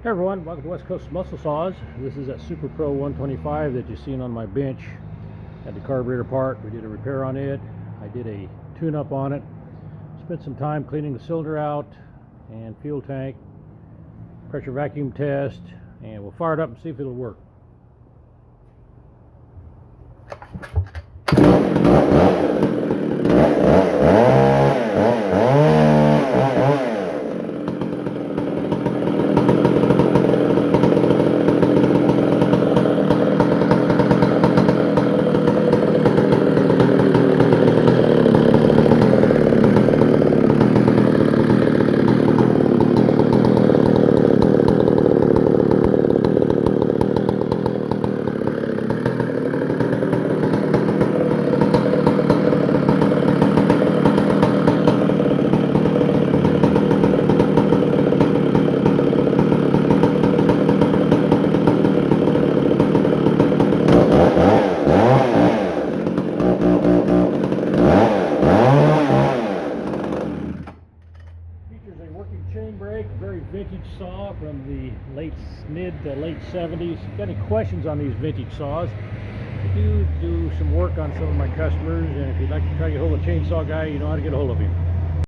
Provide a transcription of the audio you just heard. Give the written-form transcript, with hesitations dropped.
Hey everyone, welcome to West Coast Muscle Saws. This is that Super Pro 125 that you've seen on my bench. Had the carburetor part, we did a repair on it. I did a tune-up on it. Spent some time cleaning the cylinder out and fuel tank, pressure vacuum test, and we'll fire it up and see if it'll work. Features a working chain brake, a very vintage saw from the mid to late 70s. If you've got any questions on these vintage saws, I do some work on some of my customers, and if you'd like to try to get a hold of a chainsaw guy, you know how to get a hold of him.